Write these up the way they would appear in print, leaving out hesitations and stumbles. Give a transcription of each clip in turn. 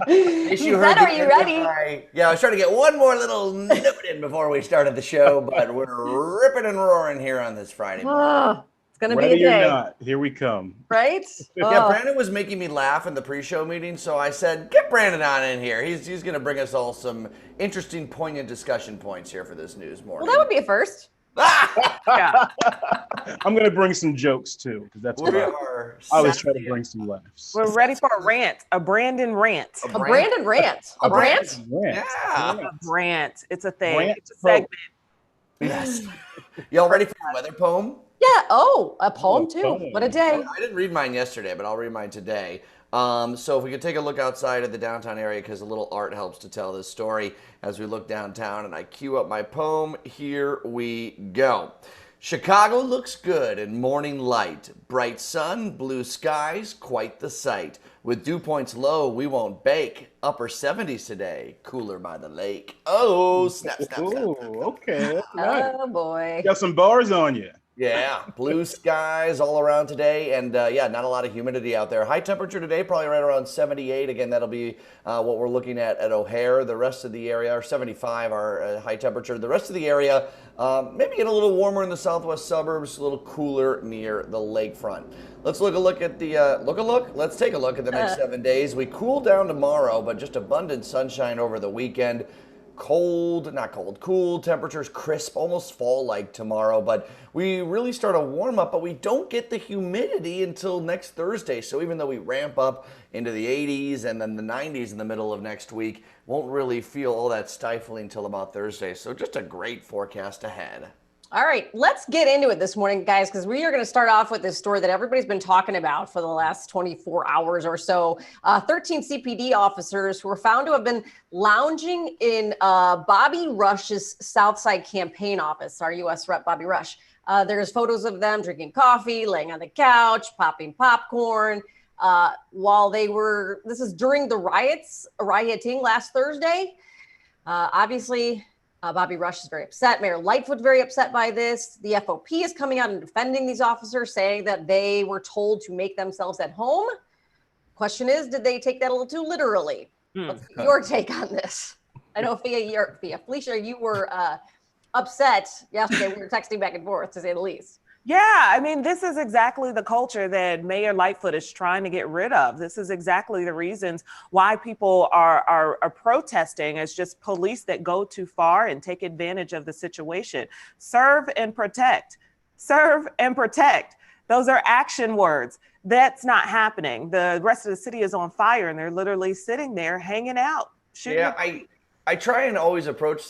He said, "Are you ready?" Yeah, I was trying to get one more little note in before we started the show, but we're ripping and roaring here on this Friday morning. Oh, it's gonna be a Ready or day, not, here we come. right? Yeah, Oh, Brandon was making me laugh in the pre-show meeting, so I said, "Get Brandon on in here. He's going to bring us all some interesting, poignant discussion points here for this news well, morning." that would be a first. Yeah. I'm going to bring some jokes too, because that's what We I are always try to sassy bring some laughs. We're ready for a rant, a Brandon rant. A Brandon rant. A rant? Rant. Yeah. A rant. It's a thing. Rant It's a segment. Yes. Y'all ready for your weather poem? Yeah. Oh, a poem too. poem. What a day. I didn't read mine yesterday, but I'll read mine today. So if we could take a look outside of the downtown area, because a little art helps to tell this story as we look downtown, and I cue up my poem. Here we go. Chicago looks good in morning light. Bright sun, blue skies, quite the sight. With dew points low, we won't bake. Upper 70s today, cooler by the lake. Oh, snap, snap, snap. Ooh, okay. That's nice. Oh boy. Got some bars on you. Yeah, blue skies all around today, and yeah, not a lot of humidity out there. High temperature today, probably right around 78. Again, that'll be what we're looking at O'Hare. The rest of the area, or 75, our high temperature. The rest of the area, maybe get a little warmer in the southwest suburbs, a little cooler near the lakefront. Let's look at the Let's take a look at the next 7 days. We cool down tomorrow, but just abundant sunshine over the weekend. Cold, not cold, cool temperatures, crisp, almost fall-like tomorrow, but we really start a warm up, but we don't get the humidity until next Thursday. So even though we ramp up into the 80s and then the 90s in the middle of next week, won't really feel all that stifling until about Thursday. So just a great forecast ahead. All right, let's get into it this morning, guys, because we are going to start off with this story that everybody's been talking about for the last 24 hours or so. 13 CPD officers who were found to have been lounging in Bobby Rush's Southside campaign office, our U.S. Rep. Bobby Rush. There's photos of them drinking coffee, laying on the couch, popping popcorn. While they were, this is during the rioting last Thursday. Obviously, Bobby Rush is very upset. Mayor Lightfoot very upset by this. The FOP is coming out and defending these officers, saying that they were told to make themselves at home. Question is, did they take that a little too literally? What's your take on this? I know, Felicia, you were upset yesterday. We were texting back and forth, to say the least. Yeah, I mean, this is exactly the culture that Mayor Lightfoot is trying to get rid of. This is exactly the reasons why people are protesting. It's just police that go too far and take advantage of the situation. Serve and protect. Serve and protect. Those are action words. That's not happening. The rest of the city is on fire and they're literally sitting there hanging out. Yeah, I try and always approach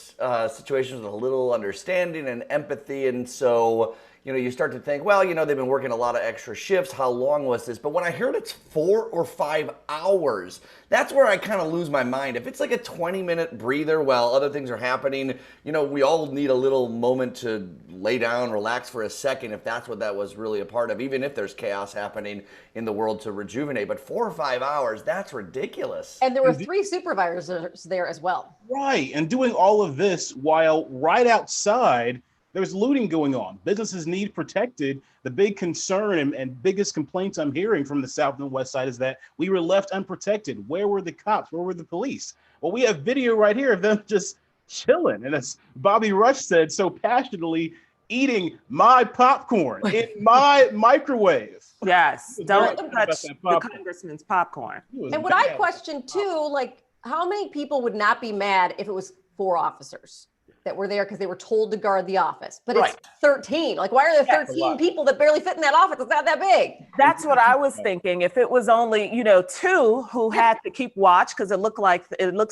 situations with a little understanding and empathy, and so you start to think, well, they've been working a lot of extra shifts. How long was this? But when I heard it's 4 or 5 hours, that's where I kind of lose my mind. If it's like a 20-minute breather while other things are happening, we all need a little moment to lay down, relax for a second, if that's what that was really a part of, even if there's chaos happening in the world to rejuvenate. But 4 or 5 hours, that's ridiculous. And there were 3 supervisors there as well. Right. And doing all of this while right outside, there's looting going on. Businesses need protected. The big concern and biggest complaints I'm hearing from the South and West Side is that we were left unprotected. Where were the cops? Where were the police? Well, we have video right here of them just chilling. And as Bobby Rush said so passionately, eating my popcorn in my microwave. Yes, don't Very touch the congressman's popcorn. And what I question too, like, how many people would not be mad if it was 4 officers that were there because they were told to guard the office? But Right. it's 13. Like, why are there 13 people that barely fit in that office? It's not that big. That's what I was thinking. If it was only, 2 who had to keep watch, because it looks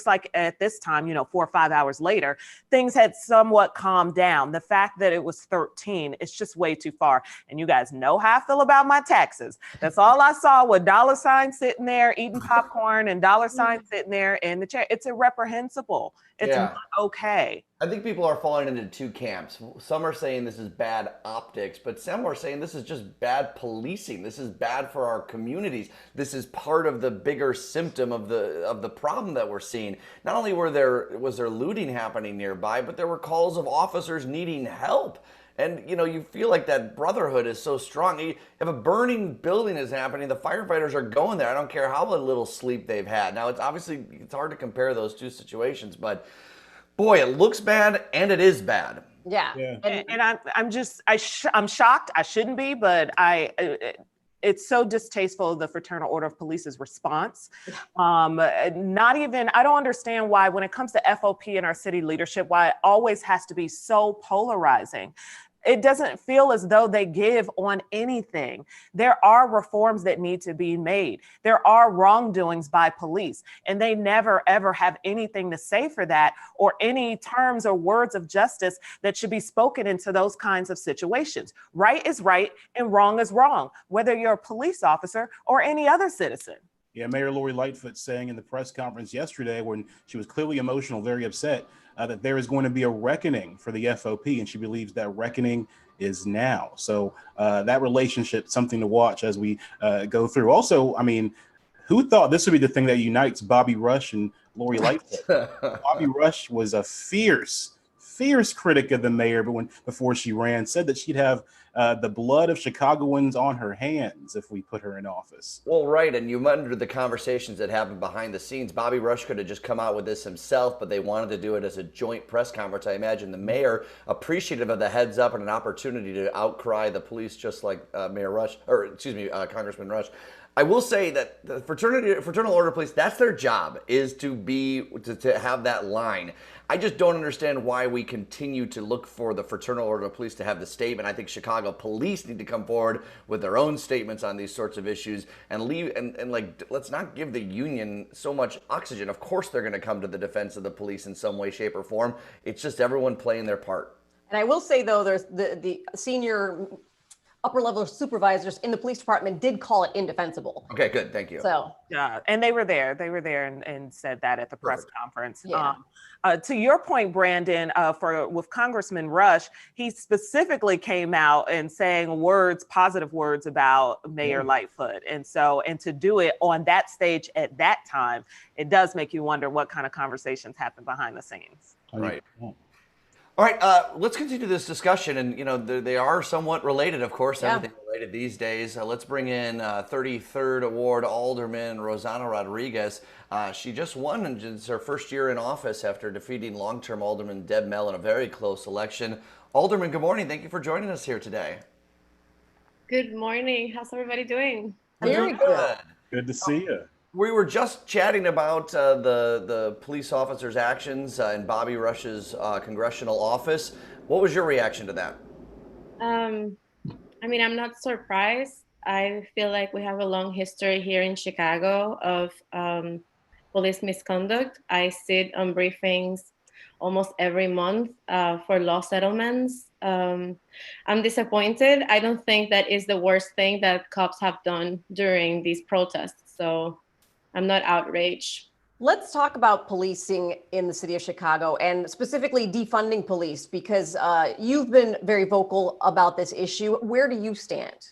like at this time, 4 or 5 hours later, things had somewhat calmed down. The fact that it was 13, it's just way too far. And you guys know how I feel about my taxes. That's all I saw with dollar signs sitting there eating popcorn and dollar signs sitting there in the chair. It's irreprehensible. It's not okay. I think people are falling into 2 camps. Some are saying this is bad optics, but some are saying this is just bad policing. This is bad for our communities. This is part of the bigger symptom of the problem that we're seeing. Not only was there looting happening nearby, but there were calls of officers needing help. And, you feel like that brotherhood is so strong. If a burning building is happening, the firefighters are going there. I don't care how little sleep they've had. Now, it's hard to compare those two situations, but boy, it looks bad and it is bad. Yeah. And I'm shocked. I shouldn't be, but it's so distasteful of the Fraternal Order of Police's response. I don't understand why, when it comes to FOP in our city leadership, why it always has to be so polarizing. It doesn't feel as though they give on anything. There are reforms that need to be made. There are wrongdoings by police, and they never, ever have anything to say for that, or any terms or words of justice that should be spoken into those kinds of situations. Right is right and wrong is wrong, whether you're a police officer or any other citizen. Yeah, Mayor Lori Lightfoot saying in the press conference yesterday, when she was clearly emotional, very upset, that there is going to be a reckoning for the FOP, and she believes that reckoning is now. So that relationship, something to watch as we go through. Also, I mean, who thought this would be the thing that unites Bobby Rush and Lori Lightfoot? Bobby Rush was a fierce critic of the mayor, but before she ran, said that she'd have the blood of Chicagoans on her hands if we put her in office. Well, right, and you wonder the conversations that happened behind the scenes. Bobby Rush could have just come out with this himself, but they wanted to do it as a joint press conference. I imagine the mayor, appreciative of the heads up and an opportunity to outcry the police, just like Congressman Rush. I will say that the Fraternal Order Police, that's their job, is to have that line. I just don't understand why we continue to look for the Fraternal Order of Police to have the statement. I think Chicago police need to come forward with their own statements on these sorts of issues and let's not give the union so much oxygen. Of course they're going to come to the defense of the police in some way, shape, or form. It's just everyone playing their part. And I will say, though, there's the senior upper level supervisors in the police department did call it indefensible. Okay, good. Thank you. So yeah, and they were there and said that at the press conference. Yeah. To your point, Brandon, with Congressman Rush, he specifically came out and saying positive words about Mayor Lightfoot. And to do it on that stage at that time, it does make you wonder what kind of conversations happen behind the scenes. Right. All right, let's continue this discussion, and they are somewhat related, of course. Yeah. Everything related these days. Let's bring in 33rd Award Alderman Rossana Rodriguez. She just won, and it's her first year in office after defeating long-term Alderman Deb Mell in a very close election. Alderman, good morning. Thank you for joining us here today. Good morning. How's everybody doing? Very good. Good to see you. We were just chatting about the police officers' actions in Bobby Rush's congressional office. What was your reaction to that? I'm not surprised. I feel like we have a long history here in Chicago of police misconduct. I sit on briefings almost every month for law settlements. I'm disappointed. I don't think that is the worst thing that cops have done during these protests. So I'm not outraged. Let's talk about policing in the city of Chicago and specifically defunding police, because you've been very vocal about this issue. Where do you stand?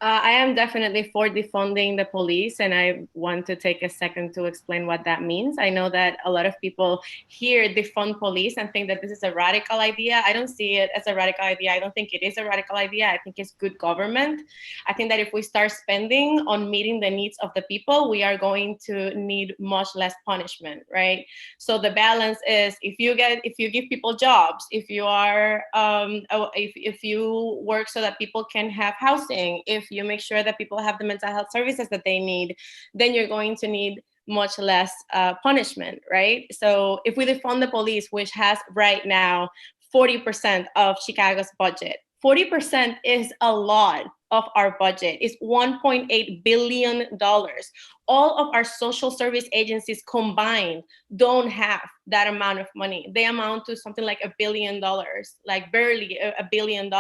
I am definitely for defunding the police, and I want to take a second to explain what that means. I know that a lot of people hear defund police and think that this is a radical idea. I don't see it as a radical idea. I don't think it is a radical idea. I think it's good government. I think that if we start spending on meeting the needs of the people, we are going to need much less punishment, right? So the balance is if you give people jobs, if you are if you work so that people can have housing, if you make sure that people have the mental health services that they need, then you're going to need much less punishment, right? So if we defund the police, which has right now 40% of Chicago's budget, 40% is a lot of our budget. It's $1.8 billion. All of our social service agencies combined don't have that amount of money. They amount to something like $1 billion, like barely $1 billion.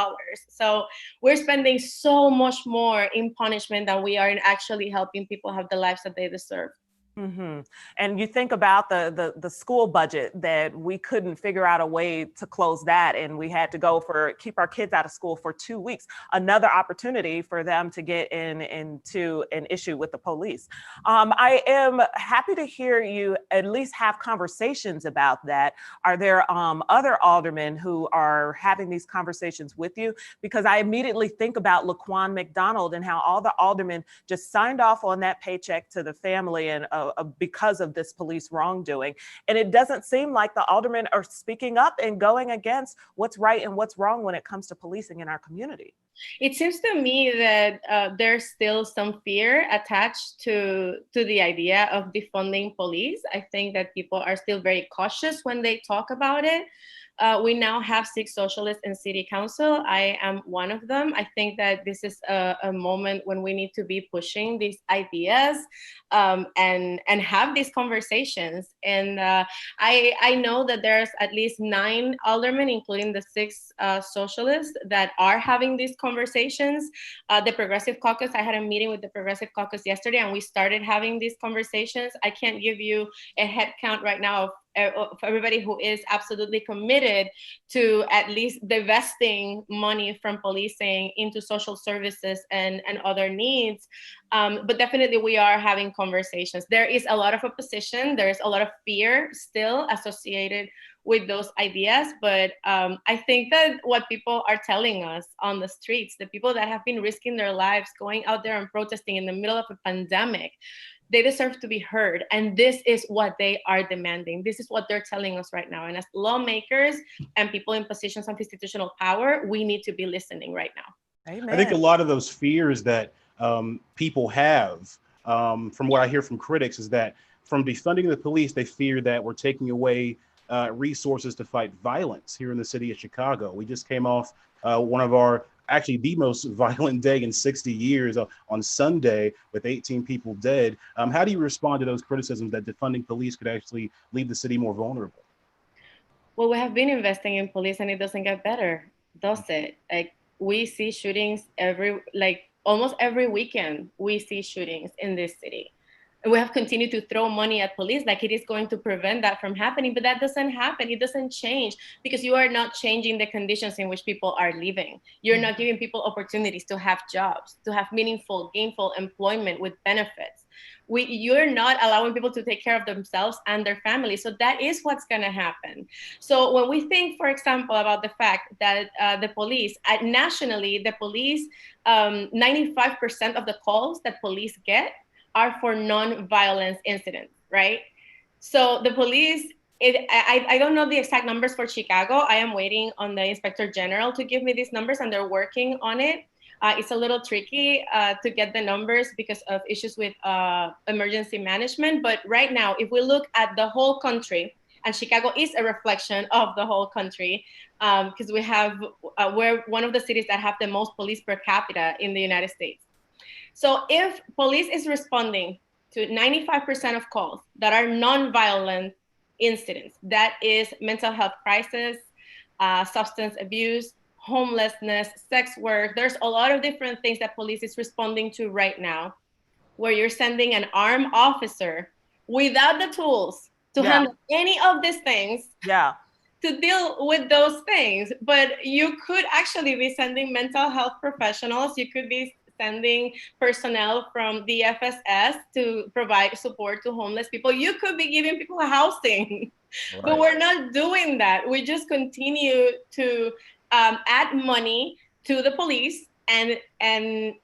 So we're spending so much more in punishment than we are in actually helping people have the lives that they deserve. hmm And you think about the school budget that we couldn't figure out a way to close that, and we had to keep our kids out of school for 2 weeks. Another opportunity for them to get into an issue with the police. I am happy to hear you at least have conversations about that. Are there other aldermen who are having these conversations with you? Because I immediately think about Laquan McDonald and how all the aldermen just signed off on that paycheck to the family and because of this police wrongdoing. And it doesn't seem like the aldermen are speaking up and going against what's right and what's wrong when it comes to policing in our community. It seems to me that there's still some fear attached to the idea of defunding police. I think that people are still very cautious when they talk about it. We now have 6 socialists in city council. I am one of them. I think that this is a moment when we need to be pushing these ideas and have these conversations. And I know that there's at least 9 aldermen, including the 6 socialists, that are having these conversations. The Progressive Caucus, I had a meeting with the Progressive Caucus yesterday, and we started having these conversations. I can't give you a head count right now of everybody who is absolutely committed to at least divesting money from policing into social services and other needs. But definitely we are having conversations. There is a lot of opposition. There is a lot of fear still associated with those ideas. But I think that what people are telling us on the streets, the people that have been risking their lives going out there and protesting in the middle of a pandemic, they deserve to be heard. And this is what they are demanding. This is what they're telling us right now. And as lawmakers and people in positions of institutional power, we need to be listening right now. Amen. I think a lot of those fears that people have, from what I hear from critics, is that from defunding the police, they fear that we're taking away resources to fight violence here in the city of Chicago. We just came off one of our, actually the most violent day in 60 years on Sunday with 18 people dead. How do you respond to those criticisms that defunding police could actually leave the city more vulnerable? Well, we have been investing in police and it doesn't get better, does it? Like, we see shootings almost every weekend, we see shootings in this city. And we have continued to throw money at police like it is going to prevent that from happening, but that doesn't happen. It doesn't change because you are not changing the conditions in which people are living. You're not giving people opportunities to have jobs, to have meaningful, gainful employment with benefits. You're not allowing people to take care of themselves and their families. So that is what's going to happen. So when we think, for example, about the fact that the police, nationally, the police, 95% of the calls that police get are for non-violence incidents, right? So the police, I don't know the exact numbers for Chicago. I am waiting on the Inspector General to give me these numbers, and they're working on it. It's a little tricky to get the numbers because of issues with emergency management. But right now, if we look at the whole country, and Chicago is a reflection of the whole country, because we're one of the cities that have the most police per capita in the United States. So if police is responding to 95% of calls that are non-violent incidents, that is mental health crisis, substance abuse, homelessness, sex work, there's a lot of different things that police is responding to right now, where you're sending an armed officer without the tools to handle any of these things. Yeah. To deal with those things. But you could actually be sending mental health professionals. You could be sending personnel from the FSS to provide support to homeless people. You could be giving people housing, right. But we're not doing that. We just continue to add money to the police and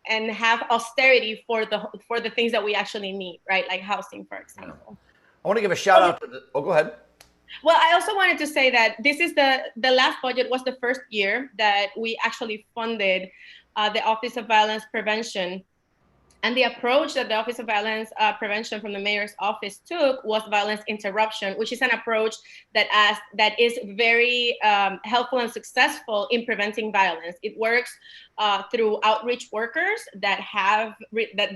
have austerity for the things that we actually need, right? Like housing, for example. I want to give a shout out to go ahead. Well, I also wanted to say that this is the last budget was the first year that we actually funded the Office of Violence Prevention. And the approach that the Office of Violence Prevention from the mayor's office took was violence interruption, which is an approach that is very helpful and successful in preventing violence. It works through outreach workers that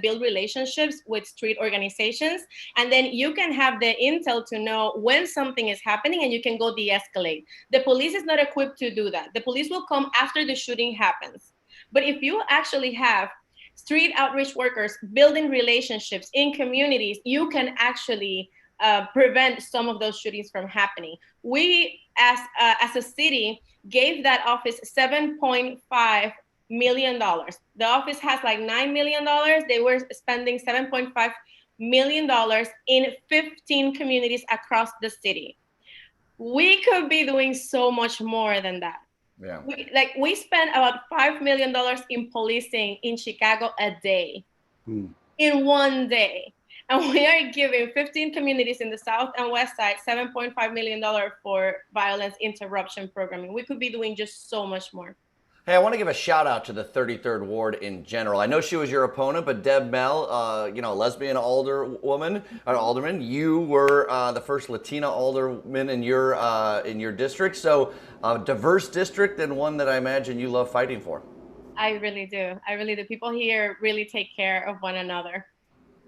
build relationships with street organizations. And then you can have the intel to know when something is happening and you can go de-escalate. The police is not equipped to do that. The police will come after the shooting happens. But if you actually have street outreach workers, building relationships in communities, you can actually prevent some of those shootings from happening. We, as a city, gave that office $7.5 million. The office has like $9 million. They were spending $7.5 million in 15 communities across the city. We could be doing so much more than that. Yeah. We spend about $5 million in policing in Chicago a day, in one day. And we are giving 15 communities in the South and West Side $7.5 million for violence interruption programming. We could be doing just so much more. Hey, I want to give a shout out to the 33rd Ward in general. I know she was your opponent, but Deb Mell, lesbian alderman, you were the first Latina alderman in your district. So a diverse district, and one that I imagine you love fighting for. I really do. People here really take care of one another.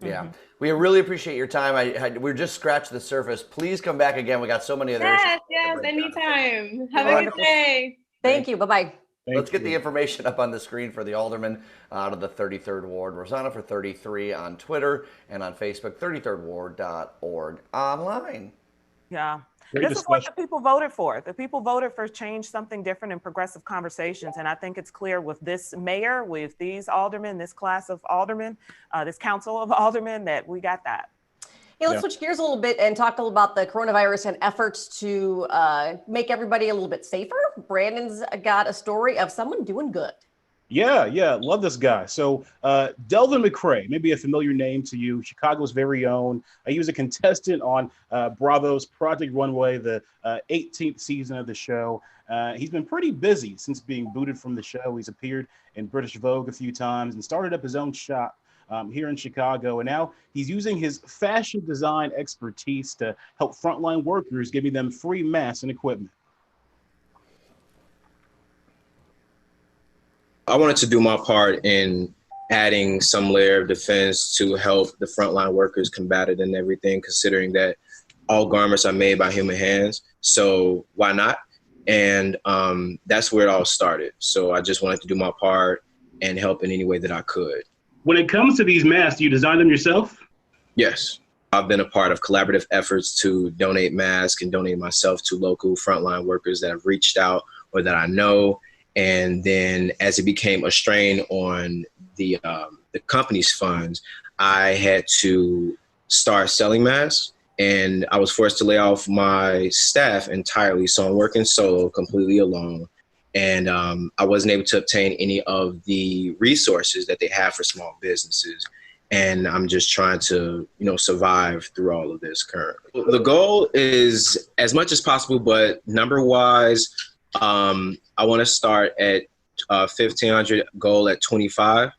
Yeah, we really appreciate your time. We're just scratched the surface. Please come back again. We got so many other issues. Yes, anytime. Have a good day. Thank you. Bye-bye. Let's get the information up on the screen for the alderman out of the 33rd Ward. Rosanna for 33 on Twitter and on Facebook, 33rdward.org online. Yeah. Great This is what the people voted for. The people voted for change, something different, and progressive conversations. And I think it's clear with this mayor, with these aldermen, this class of aldermen, this council of aldermen, that we got that. Hey, let's switch gears a little bit and talk a little about the coronavirus and efforts to make everybody a little bit safer. Brandon's got a story of someone doing good. Yeah, love this guy. So Delvin McCray, maybe a familiar name to you, Chicago's very own. He was a contestant on Bravo's Project Runway, the 18th season of the show. He's been pretty busy since being booted from the show. He's appeared in British Vogue a few times and started up his own shop here in Chicago. And now he's using his fashion design expertise to help frontline workers, giving them free masks and equipment. I wanted to do my part in adding some layer of defense to help the frontline workers combat it and everything, considering that all garments are made by human hands. So why not? And that's where it all started. So I just wanted to do my part and help in any way that I could. When it comes to these masks, do you design them yourself? Yes. I've been a part of collaborative efforts to donate masks and donate myself to local frontline workers that have reached out or that I know. And then as it became a strain on the company's funds, I had to start selling masks, and I was forced to lay off my staff entirely. So I'm working solo, completely alone. And I wasn't able to obtain any of the resources that they have for small businesses. And I'm just trying to, survive through all of this currently. The goal is as much as possible, but number-wise, I want to start at 1,500, goal at 25.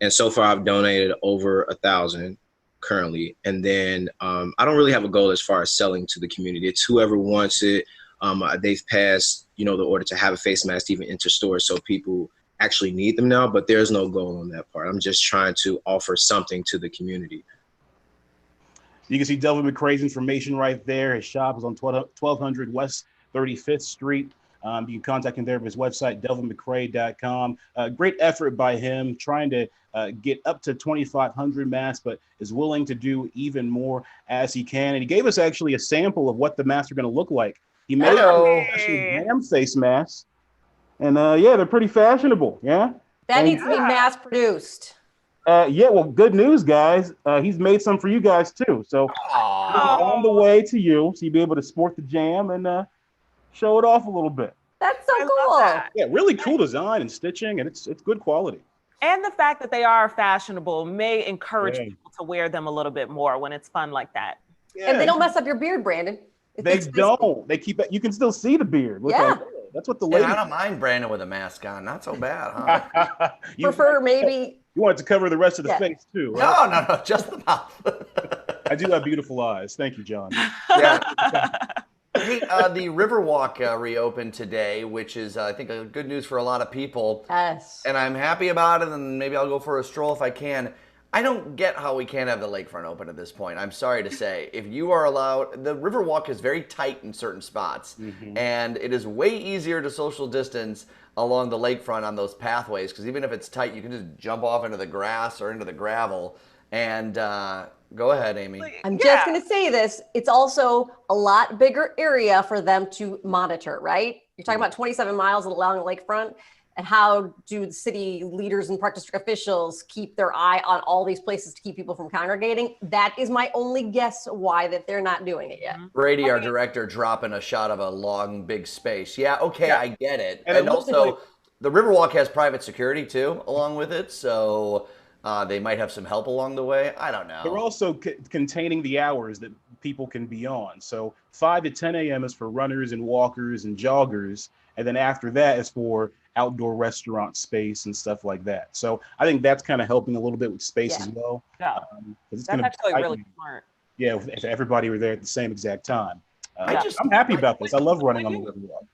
And so far I've donated over 1,000 currently. And then I don't really have a goal as far as selling to the community. It's whoever wants it. They've passed, the order to have a face mask even enter stores, so people actually need them now, but there's no goal on that part. I'm just trying to offer something to the community. You can see Delvin McCray's information right there. His shop is on 1200 West 35th Street. You can contact him there at his website, delvinmccray.com. Great effort by him trying to get up to 2,500 masks, but is willing to do even more as he can. And he gave us actually a sample of what the masks are going to look like. He made actually ham face masks. And they're pretty fashionable. Yeah. That needs to be mass produced. Well, good news, guys. He's made some for you guys too. So on the way to you, so you'll be able to sport the jam and show it off a little bit. That's so cool. Yeah, really cool design and stitching, and it's good quality. And the fact that they are fashionable may encourage people to wear them a little bit more when it's fun like that. Yeah. And they don't mess up your beard, Brandon. They don't. They keep it. You can still see the beard. Yeah. That's what the Yeah, lady. I don't mind Brandon with a mask on. Not so bad, huh? You Prefer maybe. You want it to cover the rest of the face too, right? No, just the mouth. I do have beautiful eyes. Thank you, John. Yeah. Hey, the Riverwalk reopened today, which is, I think, a good news for a lot of people. Yes. And I'm happy about it, and maybe I'll go for a stroll if I can. I don't get how we can't have the lakefront open at this point. I'm sorry to say. If you are allowed, the Riverwalk is very tight in certain spots, and it is way easier to social distance along the lakefront on those pathways, because even if it's tight, you can just jump off into the grass or into the gravel. And go ahead, Amy. I'm just going to say this. It's also a lot bigger area for them to monitor, right? You're talking about 27 miles along the lakefront. And how do the city leaders and park district officials keep their eye on all these places to keep people from congregating? That is my only guess why that they're not doing it yet. Brady, our director, dropping a shot of a long, big space. Yeah, okay, I get it. And And it looks also, like- the Riverwalk has private security too, along with it. So they might have some help along the way. I don't know. They're also containing the hours that people can be on. So 5 to 10 a.m. is for runners and walkers and joggers. And then after that is for outdoor restaurant space and stuff like that. So I think that's kind of helping a little bit with space as well. Yeah, 'Cause it's that's gonna actually tighten- really smart. Yeah, if everybody were there at the same exact time. I I'm happy about this. I love running on the Riverwalk.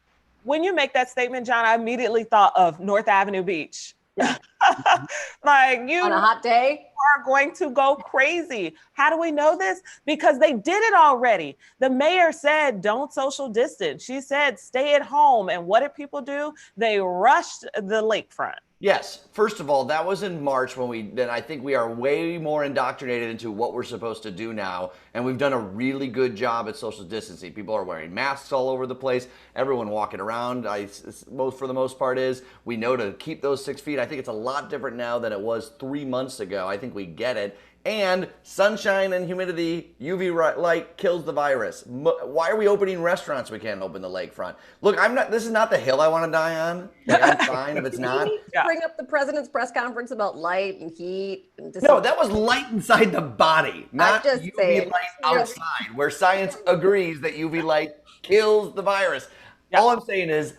When you make that statement, John, I immediately thought of North Avenue Beach. Yeah. Like you On a hot day, are going to go crazy. How do we know this? Because they did it already. The mayor said, don't social distance. She said, stay at home. And what did people do? They rushed the lakefront. Yes. First of all, that was in March then I think we are way more indoctrinated into what we're supposed to do now. And we've done a really good job at social distancing. People are wearing masks all over the place. Everyone walking around, for the most part, we know to keep those 6 feet. I think it's a lot different now than it was 3 months ago. I think we get it. And sunshine and humidity, UV light kills the virus. Why are we opening restaurants? We can't open the lakefront. Look, this is not the hill I want to die on. Like, I'm fine if it's not. bring up the president's press conference about light and heat. And No, that was light inside the body, not just UV saying. light outside, where science agrees that UV light kills the virus. All I'm saying is,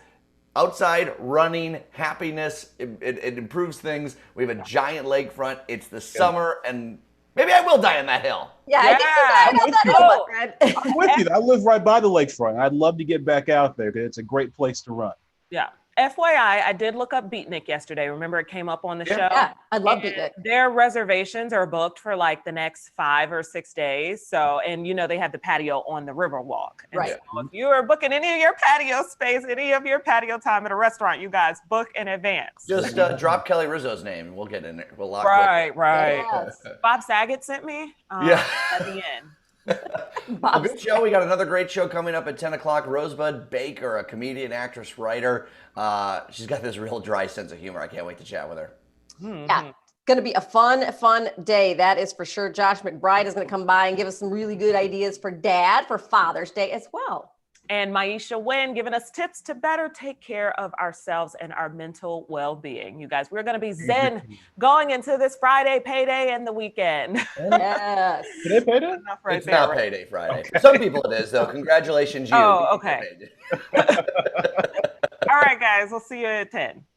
outside, running, happiness, it improves things. We have a giant lakefront. It's the summer, and maybe I will die on that hill. Yeah, I think you're with right you. about that, Fred. I'm with you. I live right by the lakefront. I'd love to get back out there because it's a great place to run. Yeah. FYI, I did look up Beatnik yesterday. Remember it came up on the show? Yeah, I love And it. their reservations are booked for like the next 5 or 6 days. So, and they have the patio on the Riverwalk. And Right. so if you are booking any of your patio space, any of your patio time at a restaurant, you guys book in advance. Just drop Kelly Rizzo's name. We'll get in there. We'll lock Right. Yes. Bob Saget sent me Yeah. at the end. A Bob's- good show. We got another great show coming up at 10 o'clock. Rosebud Baker, a comedian, actress, writer. She's got this real dry sense of humor. I can't wait to chat with her. Yeah, it's going to be a fun day. That is for sure. Josh McBride is going to come by and give us some really good ideas for Dad for Father's Day as well. And Maisha Wynn giving us tips to better take care of ourselves and our mental well-being. You guys, we're going to be zen going into this Friday payday and the weekend. Yes. Did they pay that? Enough right It's there, not right? payday Friday. Some people it is, though. Congratulations, you. Oh, You okay. paid it. All right, guys, we'll see you at 10.